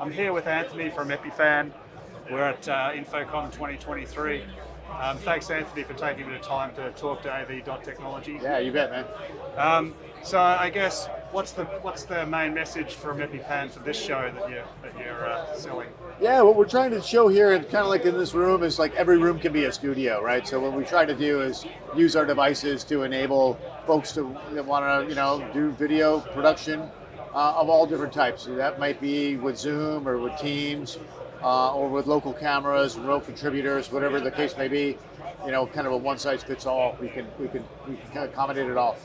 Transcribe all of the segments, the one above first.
I'm here with Anthony from Epiphan. We're at InfoComm 2023. Thanks, Anthony, for taking a bit of time to talk to AV.technology. Yeah, you bet, man. So I guess what's the main message from Epiphan for this show that you're selling? Yeah, what we're trying to show here, and kind of like in this room, is like every room can be a studio, right? So what we try to do is use our devices to enable folks to want to, do video production of all different types. So that might be with Zoom or with Teams, or with local cameras, remote contributors, whatever the case may be. Kind of a one size fits all. We can kind of accommodate it all.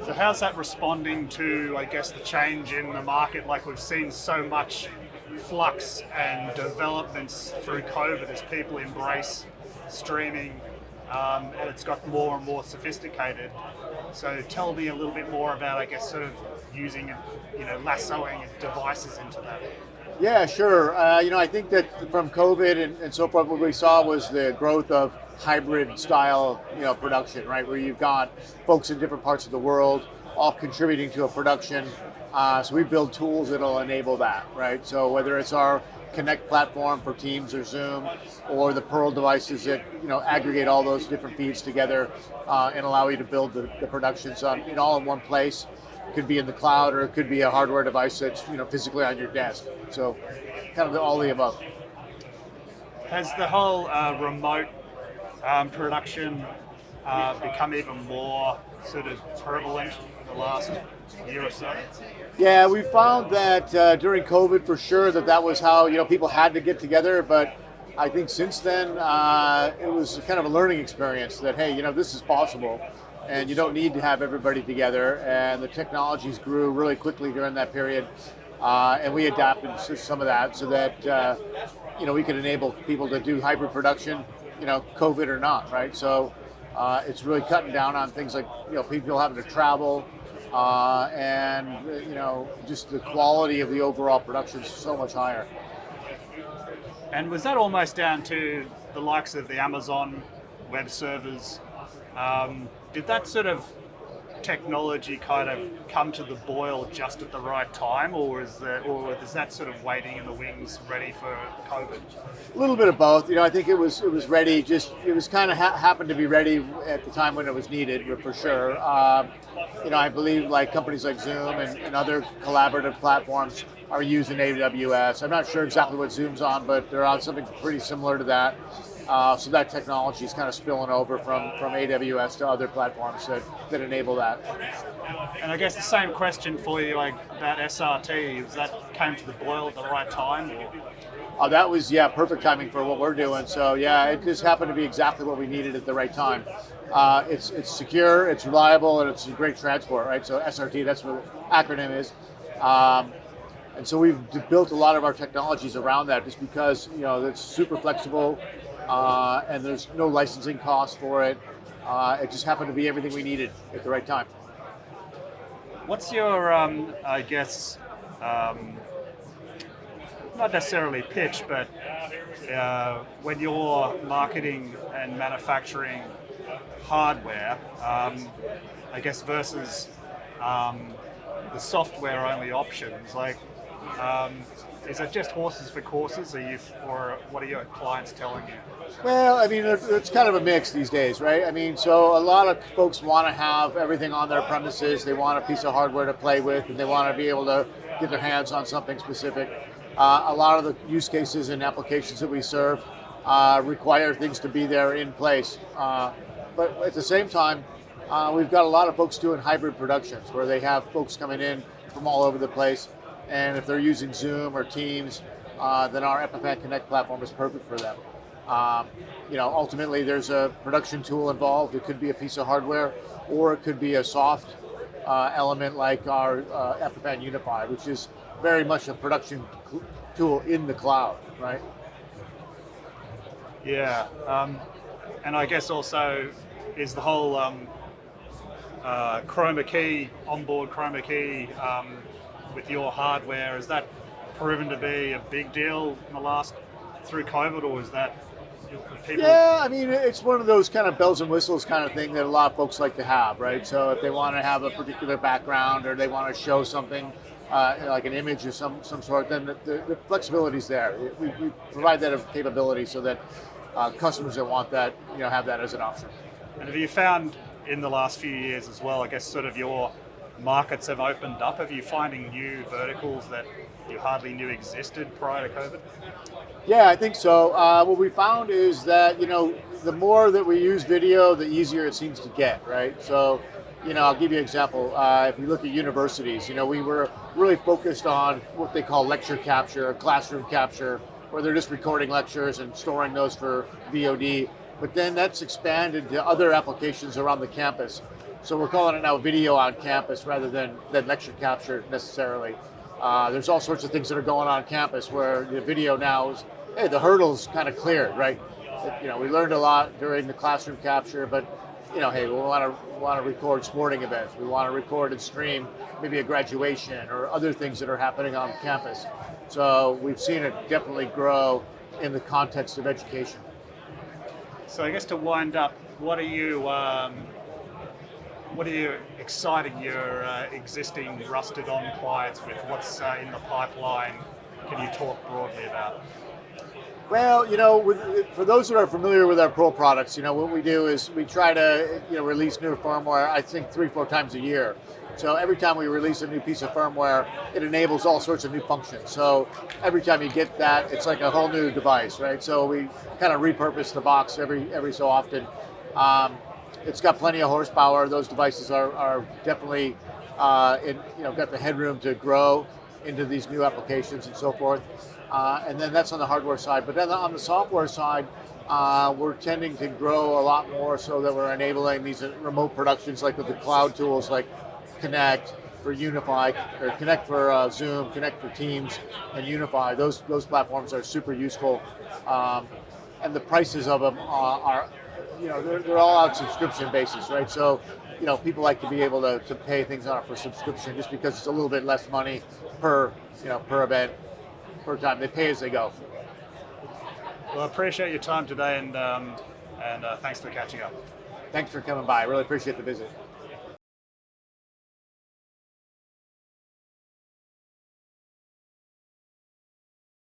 So how's that responding to, I guess, the change in the market? Like we've seen so much flux and developments through COVID as people embrace streaming, and it's got more and more sophisticated. So tell me a little bit more about, I guess, sort of using, lassoing devices into that. Yeah, sure. I think that from COVID and so forth, what we saw was the growth of hybrid style, production, right? Where you've got folks in different parts of the world all contributing to a production. So we build tools that'll enable that, right? So whether it's our Connect platform for Teams or Zoom, or the Pearl devices that aggregate all those different feeds together and allow you to build the productions all in one place. It could be in the cloud, or it could be a hardware device that's physically on your desk. So kind of all the above. Has the whole remote production become even more sort of prevalent in the last year or so? Yeah, we found that during COVID, for sure, that was how people had to get together. But I think since then, it was kind of a learning experience that, hey, this is possible, and you don't need to have everybody together. And the technologies grew really quickly during that period, and we adapted to some of that so that we could enable people to do hybrid production, COVID or not, right? So it's really cutting down on things like people having to travel, and just the quality of the overall production is so much higher. And was that almost down to the likes of the Amazon web servers? Did that sort of technology kind of come to the boil just at the right time, or is that sort of waiting in the wings, ready for COVID? A little bit of both. I think it was ready. It was kind of happened to be ready at the time when it was needed, for sure. I believe like companies like Zoom and other collaborative platforms are using AWS. I'm not sure exactly what Zoom's on, but they're on something pretty similar to that. So that technology is kind of spilling over from AWS to other platforms that enable that. And I guess the same question for you, like that SRT, was that came to the boil at the right time? Or? That was, perfect timing for what we're doing. So it just happened to be exactly what we needed at the right time. It's secure, it's reliable, and it's a great transport, right? So SRT, that's what the acronym is. And so we've built a lot of our technologies around that, just because it's super flexible. And there's no licensing cost for it. It just happened to be everything we needed at the right time. What's your, I guess, not necessarily pitch, but when you're marketing and manufacturing hardware, I guess versus the software-only options, like, is it just horses for courses, or what are your clients telling you? Well, I mean, it's kind of a mix these days, right? I mean, so a lot of folks want to have everything on their premises. They want a piece of hardware to play with, and they want to be able to get their hands on something specific. A lot of the use cases and applications that we serve require things to be there in place. But at the same time, we've got a lot of folks doing hybrid productions where they have folks coming in from all over the place. And if they're using Zoom or Teams, then our Epiphan Connect platform is perfect for them. Ultimately, there's a production tool involved. It could be a piece of hardware, or it could be a soft element like our Epiphan Unify, which is very much a production tool in the cloud, right? Yeah, and I guess also is the whole chroma key, onboard chroma key with your hardware, is that proven to be a big deal in the last, through COVID, or is that people? Yeah, I mean, it's one of those kind of bells and whistles kind of thing that a lot of folks like to have, right? So if they want to have a particular background or they want to show something, like an image or some sort, then the flexibility is there. We provide that capability so that customers that want that, have that as an option. And have you found in the last few years as well, I guess sort of your markets have opened up? Are you finding new verticals that you hardly knew existed prior to COVID? Yeah, I think so. What we found is that, the more that we use video, the easier it seems to get, right? So, I'll give you an example. If we look at universities, we were really focused on what they call lecture capture, classroom capture, where they're just recording lectures and storing those for VOD. But then that's expanded to other applications around the campus. So we're calling it now video on campus rather than lecture capture necessarily. There's all sorts of things that are going on campus where the video now is, hey, the hurdle's kind of cleared, right? We learned a lot during the classroom capture, but hey, we want to record sporting events. We want to record and stream maybe a graduation or other things that are happening on campus. So we've seen it definitely grow in the context of education. So I guess to wind up, what are you exciting your existing rusted-on clients with? What's in the pipeline? Can you talk broadly about? Well, for those that are familiar with our Pro products, what we do is we try to, release new firmware, I think 3-4 times a year. So every time we release a new piece of firmware, it enables all sorts of new functions. So every time you get that, it's like a whole new device, right? So we kind of repurpose the box every so often. It's got plenty of horsepower. Those devices are definitely, got the headroom to grow into these new applications and so forth. And then that's on the hardware side. But then on the software side, we're tending to grow a lot more so that we're enabling these remote productions like with the cloud tools like Connect for Unify, or Connect for Zoom, Connect for Teams, and Unify. Those platforms are super useful. And the prices of them are they're all on subscription basis, right? So, people like to be able to pay things on for subscription just because it's a little bit less money per event, per time. They pay as they go. Well, I appreciate your time today, and thanks for catching up. Thanks for coming by. I really appreciate the visit.